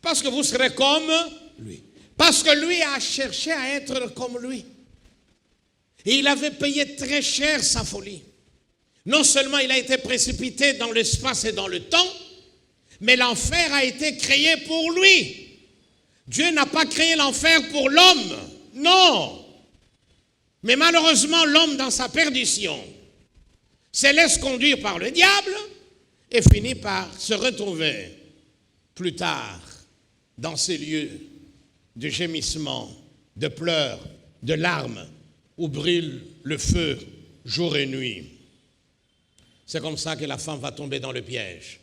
Parce que vous serez comme lui. Parce que lui a cherché à être comme lui. Et il avait payé très cher sa folie. Non seulement il a été précipité dans l'espace et dans le temps, mais l'enfer a été créé pour lui. Dieu n'a pas créé l'enfer pour l'homme. Non. Mais malheureusement, l'homme dans sa perdition se laisse conduire par le diable et finit par se retrouver plus tard dans ces lieux de gémissements, de pleurs, de larmes, où brûle le feu jour et nuit. C'est comme ça que la femme va tomber dans le piège.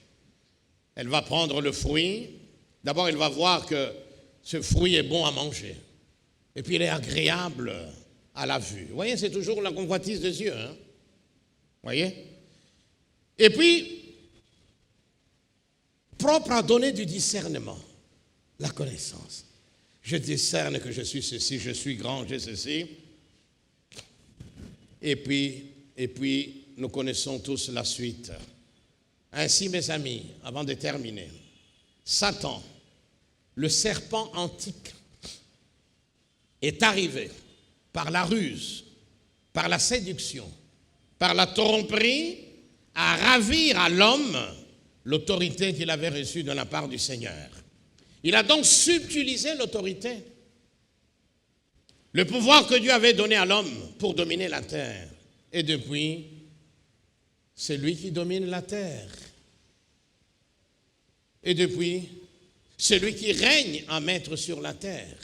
Elle va prendre le fruit. D'abord, elle va voir que ce fruit est bon à manger. Et puis, il est agréable à la vue. Vous voyez, c'est toujours la convoitise des yeux. Hein? Vous voyez? Et puis, propre à donner du discernement, la connaissance. Je discerne que je suis ceci, je suis grand, j'ai ceci. Et puis, nous connaissons tous la suite. Ainsi, mes amis, avant de terminer, Satan, le serpent antique, est arrivé par la ruse, par la séduction, par la tromperie, à ravir à l'homme l'autorité qu'il avait reçue de la part du Seigneur. Il a donc subtilisé l'autorité, le pouvoir que Dieu avait donné à l'homme pour dominer la terre. Et depuis, c'est lui qui domine la terre. Et depuis, c'est lui qui règne en maître sur la terre.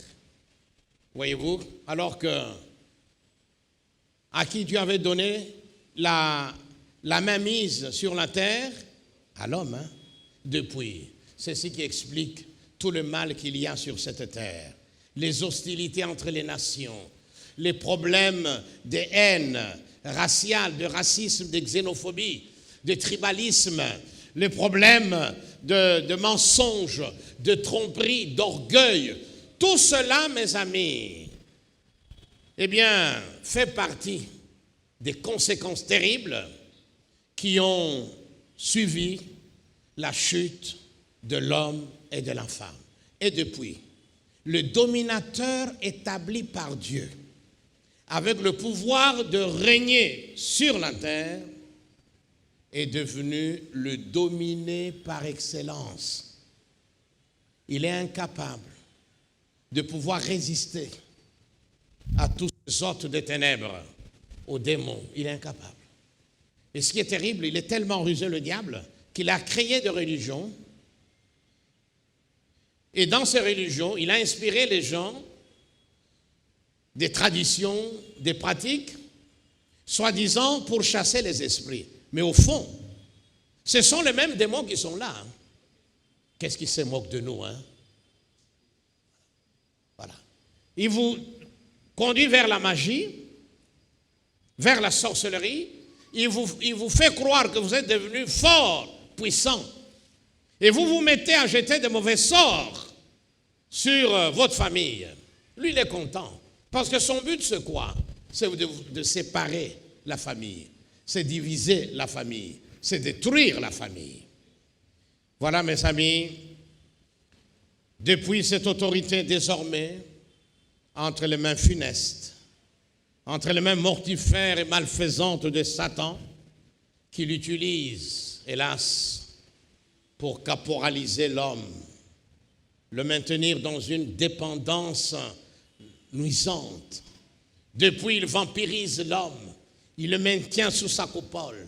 Voyez-vous, alors que à qui Dieu avait donné la mainmise sur la terre, à l'homme, hein? Depuis, c'est ce qui explique tout le mal qu'il y a sur cette terre, les hostilités entre les nations, les problèmes de haine raciale, de racisme, de xénophobie, de tribalisme, les problèmes de mensonges, de tromperie, d'orgueil. Tout cela, mes amis, eh bien, fait partie des conséquences terribles qui ont suivi la chute de l'homme et de la femme. Et depuis, le dominateur établi par Dieu, avec le pouvoir de régner sur la terre, est devenu le dominé par excellence. Il est incapable de pouvoir résister à toutes sortes de ténèbres, aux démons. Il est incapable. Et ce qui est terrible, il est tellement rusé, le diable, qu'il a créé des religions. Et dans ces religions, il a inspiré les gens des traditions, des pratiques, soi-disant pour chasser les esprits. Mais au fond, ce sont les mêmes démons qui sont là. Hein. Qu'est-ce qui se moque de nous, hein? Voilà. Il vous conduit vers la magie, vers la sorcellerie. Il vous fait croire que vous êtes devenu fort, puissant. Et vous vous mettez à jeter de mauvais sorts sur votre famille. Lui, il est content. Parce que son but, c'est quoi? C'est de séparer la famille. C'est diviser la famille. C'est détruire la famille. Voilà, mes amis, depuis cette autorité désormais entre les mains funestes, entre les mains mortifères et malfaisantes de Satan, qui l'utilise, hélas, pour caporaliser l'homme, le maintenir dans une dépendance nuisante. Depuis, il vampirise l'homme, il le maintient sous sa coupole.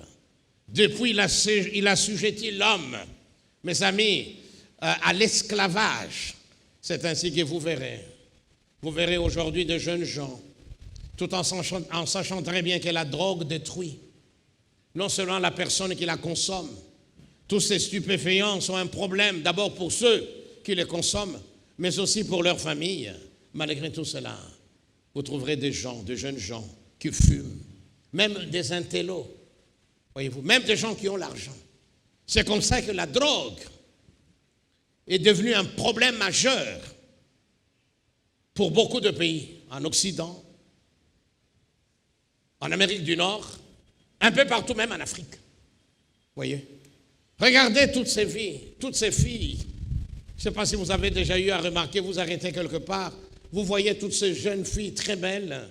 Depuis, il assujettit l'homme, mes amis, à l'esclavage. C'est ainsi que vous verrez aujourd'hui de jeunes gens, tout en sachant très bien que la drogue détruit, non seulement la personne qui la consomme. Tous ces stupéfiants sont un problème, d'abord pour ceux qui les consomment, mais aussi pour leur famille. Malgré tout cela, vous trouverez des gens, de jeunes gens, qui fument, même des intellos, voyez-vous, même des gens qui ont l'argent. C'est comme ça que la drogue est devenue un problème majeur pour beaucoup de pays, en Occident, en Amérique du Nord, un peu partout, même en Afrique. Voyez? Regardez toutes ces vies, toutes ces filles. Je ne sais pas si vous avez déjà eu à remarquer, vous arrêtez quelque part, vous voyez toutes ces jeunes filles très belles,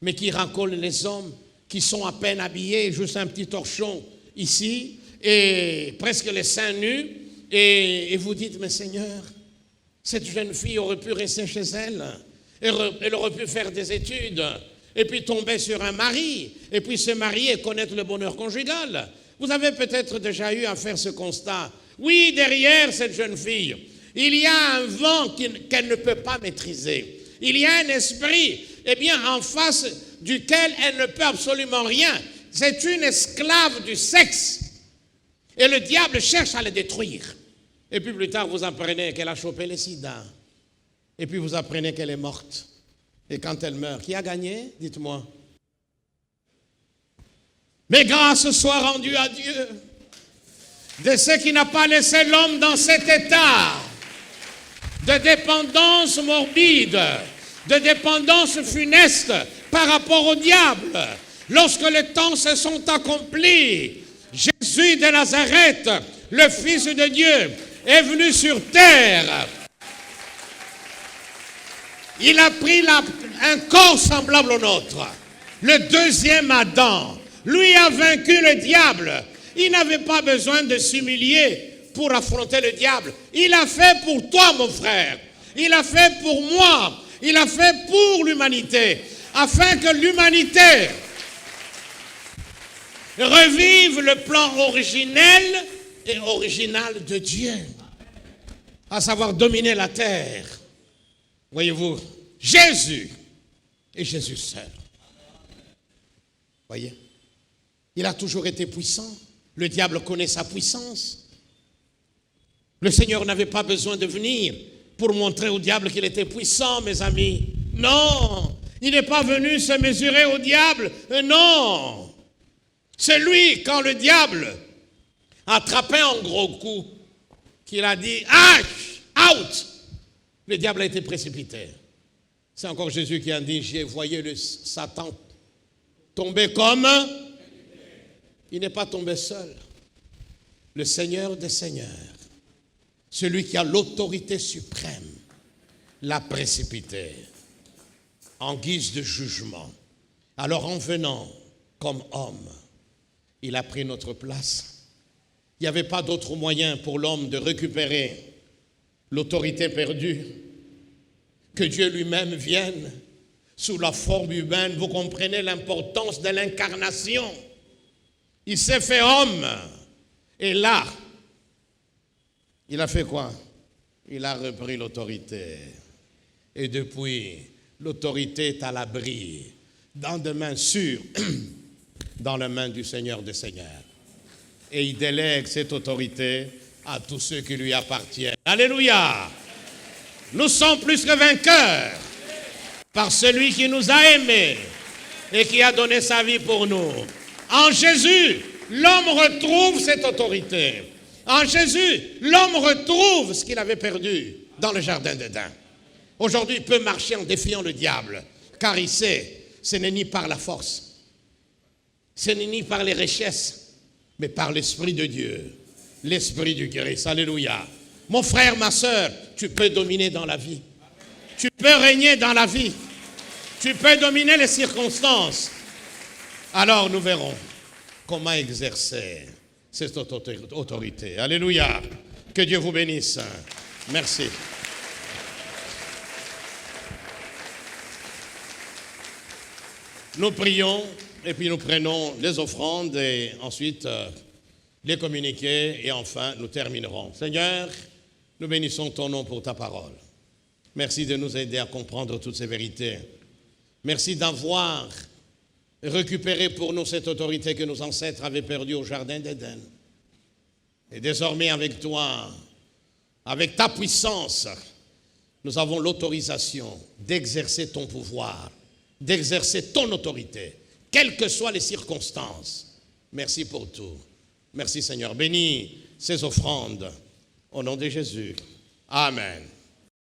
mais qui racolent les hommes, qui sont à peine habillés, juste un petit torchon ici, et presque les seins nus, et vous dites, mais Seigneur, cette jeune fille aurait pu rester chez elle, elle aurait pu faire des études, et puis tomber sur un mari, et puis se marier et connaître le bonheur conjugal. Vous avez peut-être déjà eu à faire ce constat. Oui, derrière cette jeune fille, il y a un vent qu'elle ne peut pas maîtriser. Il y a un esprit, eh bien, en face duquel elle ne peut absolument rien. C'est une esclave du sexe. Et le diable cherche à le détruire. Et puis plus tard, vous apprenez qu'elle a chopé le sida. Et puis vous apprenez qu'elle est morte. Et quand elle meurt, qui a gagné? Dites-moi. Mais grâce soit rendue à Dieu de ce qui n'a pas laissé l'homme dans cet état de dépendance morbide, de dépendance funeste par rapport au diable. Lorsque les temps se sont accomplis, Jésus de Nazareth, le Fils de Dieu, est venu sur terre. Il a pris un corps semblable au nôtre. Le deuxième Adam, lui a vaincu le diable. Il n'avait pas besoin de s'humilier pour affronter le diable. Il a fait pour toi, mon frère. Il a fait pour moi. Il a fait pour l'humanité. Afin que l'humanité revive le plan originel et original de Dieu. À savoir dominer la terre. Voyez-vous, Jésus et Jésus seul. Voyez, il a toujours été puissant. Le diable connaît sa puissance. Le Seigneur n'avait pas besoin de venir pour montrer au diable qu'il était puissant, mes amis. Non, il n'est pas venu se mesurer au diable. Non, c'est lui, quand le diable attrapait un gros coup, qu'il a dit « out !» Le diable a été précipité. C'est encore Jésus qui a dit « j'ai voyé le Satan tomber comme... » Il n'est pas tombé seul. Le Seigneur des Seigneurs, celui qui a l'autorité suprême, l'a précipité en guise de jugement. Alors en venant comme homme, il a pris notre place. Il n'y avait pas d'autre moyen pour l'homme de récupérer l'autorité perdue que Dieu lui-même vienne sous la forme humaine. Vous comprenez l'importance de l'incarnation. Il s'est fait homme. Et là, il a fait quoi? Il a repris l'autorité. Et depuis, l'autorité est à l'abri, dans des mains sûres, dans les mains du Seigneur des Seigneurs. Et il délègue cette autorité à tous ceux qui lui appartiennent. Alléluia! Nous sommes plus que vainqueurs par celui qui nous a aimés et qui a donné sa vie pour nous. En Jésus, l'homme retrouve cette autorité. En Jésus, l'homme retrouve ce qu'il avait perdu dans le jardin d'Éden. Aujourd'hui, il peut marcher en défiant le diable, car il sait, ce n'est ni par la force, ce n'est ni par les richesses, mais par l'Esprit de Dieu, l'Esprit du Christ. Alléluia. Mon frère, ma soeur, tu peux dominer dans la vie. Tu peux régner dans la vie. Tu peux dominer les circonstances. Alors nous verrons comment exercer cette autorité. Alléluia. Que Dieu vous bénisse. Merci. Nous prions et puis nous prenons les offrandes et ensuite les communiqués et enfin nous terminerons. Seigneur, nous bénissons ton nom pour ta parole. Merci de nous aider à comprendre toutes ces vérités. Merci d'avoir récupéré pour nous cette autorité que nos ancêtres avaient perdue au jardin d'Éden. Et désormais avec toi, avec ta puissance, nous avons l'autorisation d'exercer ton pouvoir, d'exercer ton autorité, quelles que soient les circonstances. Merci pour tout. Merci Seigneur. Bénis ces offrandes au nom de Jésus. Amen.